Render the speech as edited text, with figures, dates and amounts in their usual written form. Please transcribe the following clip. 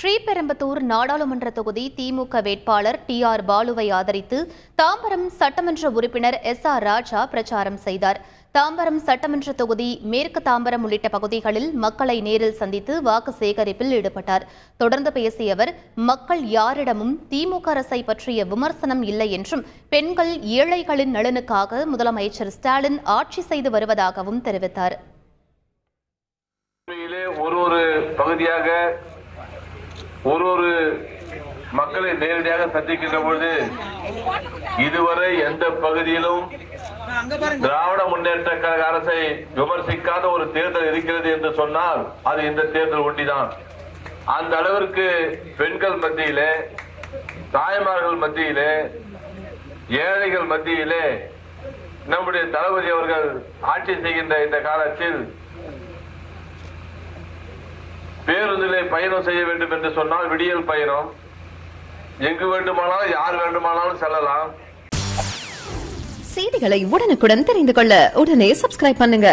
ஸ்ரீபெரும்புதூர் நாடாளுமன்ற தொகுதி திமுக வேட்பாளர் டி.ஆர். பாலுவை ஆதரித்து தாம்பரம் சட்டமன்ற உறுப்பினர் எஸ்.ஆர். ராஜா பிரச்சாரம் செய்தார். தாம்பரம் சட்டமன்ற தொகுதி, மேற்கு தாம்பரம் உள்ளிட்ட பகுதிகளில் மக்களை நேரில் சந்தித்து வாக்கு சேகரிப்பில் ஈடுபட்டார். தொடர்ந்து பேசிய அவர், மக்கள் யாரிடமும் திமுக அரசை பற்றிய விமர்சனம் இல்லை என்றும், பெண்கள், ஏழைகளின் நலனுக்காக முதலமைச்சர் ஸ்டாலின் ஆட்சி செய்து வருவதாகவும் தெரிவித்தார். ஒரு பகுதியாக ஒரு மக்களை நேரடியாக சந்திக்கின்ற பொழுது இதுவரை எந்த பகுதியிலும் திராவிட முன்னேற்ற கழக அரசை விமர்சிக்காத ஒரு தேர்தல் இருக்கிறது என்று சொன்னால் அது இந்த தேர்தல் ஒன்றிதான். அந்த அளவிற்கு பெண்கள் மத்தியிலே, தாய்மார்கள் மத்தியிலே, ஏழைகள் மத்தியிலே நம்முடைய தளபதி அவர்கள் ஆட்சி செய்கின்ற இந்த காலத்தில் பேருந்திலே பயணம் செய்ய வேண்டும் என்று சொன்னால் விடியல் பயணம், எங்கு வேண்டுமானாலும் யார் வேண்டுமானாலும் செல்லலாம். செய்திகளை உடனுக்குடன் தெரிந்து கொள்ள உடனே சப்ஸ்கிரைப் பண்ணுங்க.